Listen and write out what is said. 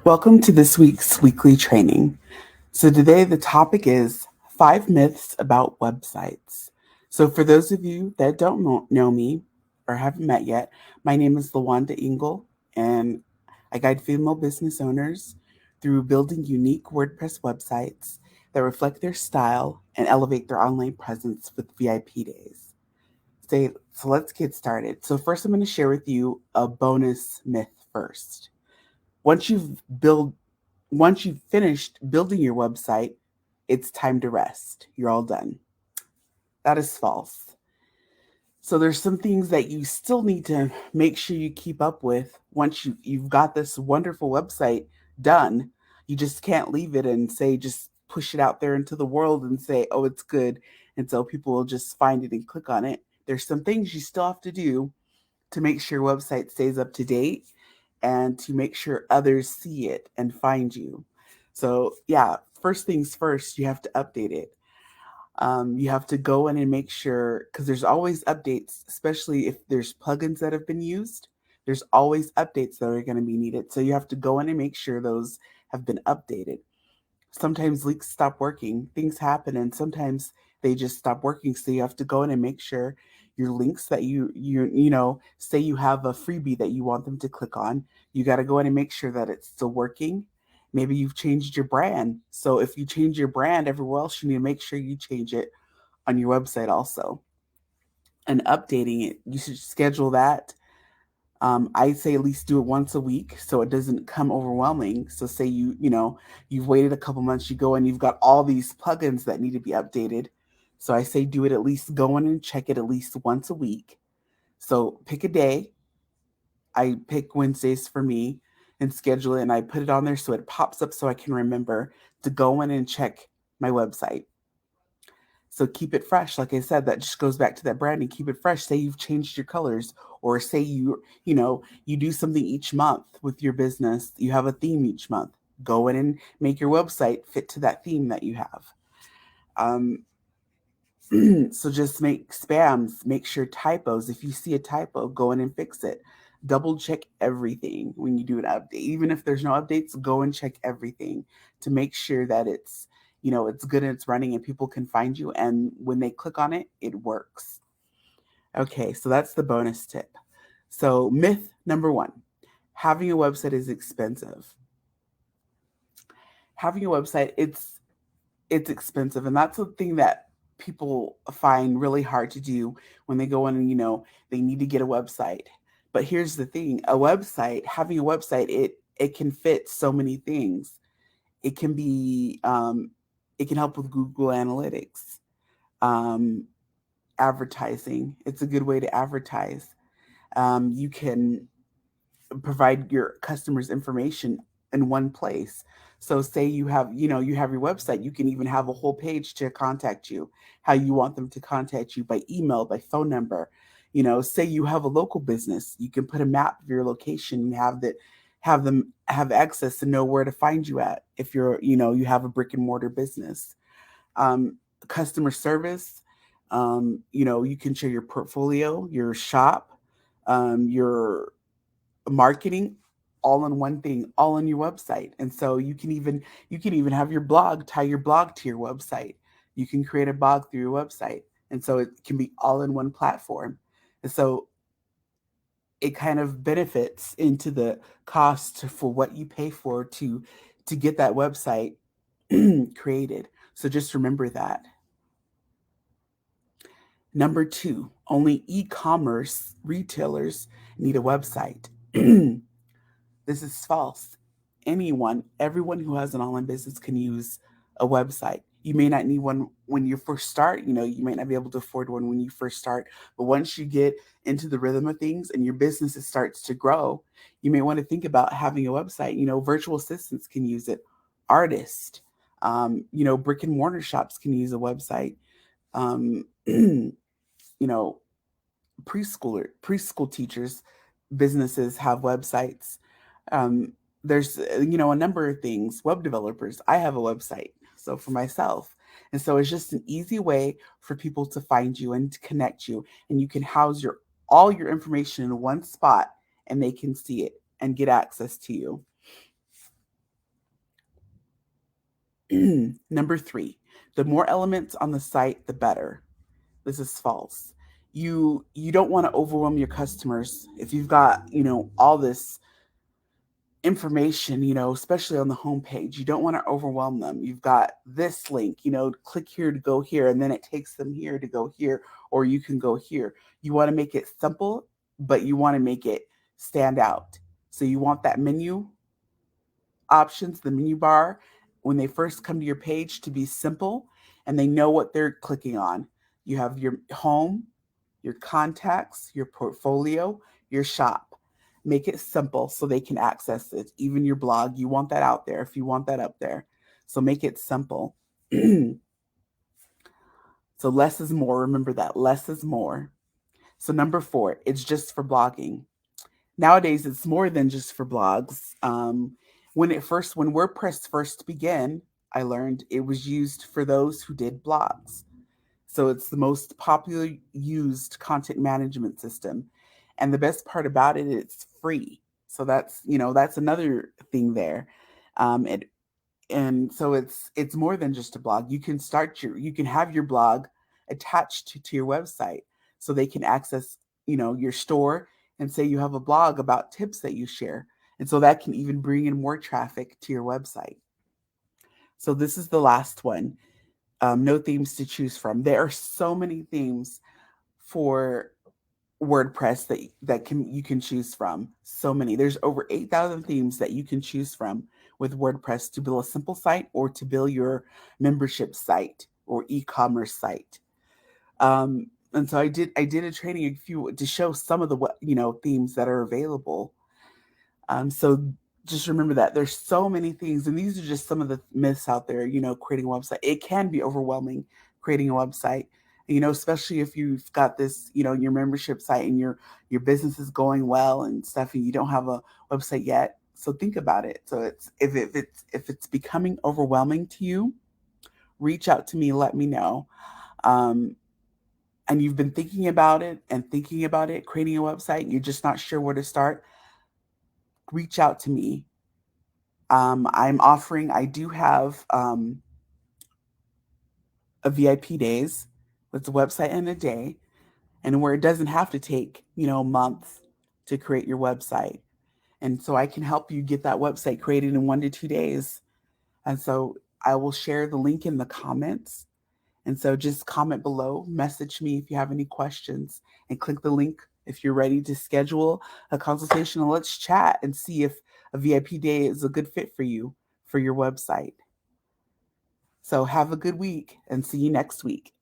Welcome to this week's weekly training. So, today the topic is 5 myths about websites. So, for those of you that don't know me or haven't met yet, my name is Lawanda Engel, and I guide female business owners through building unique WordPress websites that reflect their style and elevate their online presence with VIP days. So, let's get started. So, first, I'm going to share with you a bonus myth first. Once you've built Once you've finished building your website, it's time to rest. You're all done. That is false. So there's some things that you still need to make sure you keep up with once you've got this wonderful website done. You just can't leave it and say just push it out there into the world and say, "Oh, it's good." And so people will just find it and click on it. There's some things you still have to do to make sure your website stays up to date and to make sure others see it and find you. So, yeah, first things first, you have to update it. You have to go in and make sure, because there's always updates, especially if there's plugins that have been used, there's always updates that are going to be needed. So, you have to go in and make sure those have been updated. Sometimes links stop working, things happen, and sometimes they just stop working. So, you have to go in and make sure your links that say you have a freebie that you want them to click on, you got to go in and make sure that it's still working. Maybe you've changed your brand. So if you change your brand everywhere else, you need to make sure you change it on your website also. And updating it, you should schedule that. I say at least do it once a week so it doesn't come overwhelming. So say you've waited a couple months, you go and you've got all these plugins that need to be updated. So I say do it at least go in and check it at least once a week. So pick a day. I pick Wednesdays for me and schedule it, and I put it on there so it pops up so I can remember to go in and check my website. So keep it fresh. Like I said, that just goes back to that branding. Keep it fresh. Say you've changed your colors, or say you do something each month with your business. You have a theme each month. Go in and make your website fit to that theme that you have. Um, so just make spams, make sure typos. If you see a typo, go in and fix it. Double check everything when you do an update. Even if there's no updates, go and check everything to make sure that it's good and it's running and people can find you. And when they click on it, it works. Okay, so that's the bonus tip. So myth number one, having a website is expensive. Having a website, it's expensive, and that's the thing that people find really hard to do when they go in and they need to get a website. But here's the thing, having a website, it can fit so many things. It can be it can help with Google Analytics, um, advertising. It's a good way to advertise. You can provide your customers information in one place. So say you have your website, you can even have a whole page to contact you, how you want them to contact you by email, by phone number. Say you have a local business, you can put a map of your location and have them have access to know where to find you at if you have a brick and mortar business. Customer service, you can share your portfolio, your shop, your marketing, all in one thing, all on your website. And so you can even have your blog, tie your blog to your website. You can create a blog through your website. And so it can be all in one platform. And so it kind of benefits into the cost for what you pay for to get that website created. So just remember that. Number two, only e-commerce retailers need a website. This is false. Everyone who has an online business can use a website. You may not need one when you first start. You might not be able to afford one when you first start. But once you get into the rhythm of things and your business starts to grow, you may want to think about having a website. Virtual assistants can use it, artists, brick and mortar shops can use a website. You know, preschool teachers, businesses have websites. um, there's a number of things. Web developers, I have a website, so for myself. And so it's just an easy way for people to find you and to connect you, and you can house your all your information in one spot, and they can see it and get access to you. Number 3, the more elements on the site, the better. This is false. You don't want to overwhelm your customers if you've got, all this information, especially on the homepage. You don't want to overwhelm them. You've got this link, click here to go here, and then it takes them here to go here, or you can go here. You want to make it simple, but you want to make it stand out. So you want that menu options, the menu bar, when they first come to your page to be simple and they know what they're clicking on. You have your home, your contacts, your portfolio, your shop. Make it simple so they can access it. Even your blog, you want that out there if you want that up there. So make it simple. So less is more. Remember that. Less is more. So number 4, it's just for blogging. Nowadays, it's more than just for blogs. When WordPress first began, I learned it was used for those who did blogs. So it's the most popular used content management system. And the best part about it, it's free. So that's another thing there. It and so it's more than just a blog. You can have your blog attached to your website so they can access, your store, and say you have a blog about tips that you share. And so that can even bring in more traffic to your website. So this is the last one. No themes to choose from. There are so many themes for WordPress that you can choose from. So many. There's over 8,000 themes that you can choose from with WordPress to build a simple site or to build your membership site or e-commerce site. And so I did a training to show some of the themes that are available. So just remember that there's so many things, and these are just some of the myths out there. Creating a website, it can be overwhelming creating a website. Especially if you've got this, your membership site and your business is going well and stuff, and you don't have a website yet. So think about it. So if it's becoming overwhelming to you, reach out to me. Let me know. And you've been thinking about it, creating a website. You're just not sure where to start. Reach out to me. I do have a VIP days with the website in a day, and where it doesn't have to take, months to create your website. And so I can help you get that website created in 1 to 2 days. And so I will share the link in the comments. And so just comment below, message me if you have any questions, and click the link if you're ready to schedule a consultation, and let's chat and see if a VIP day is a good fit for you for your website. So have a good week and see you next week.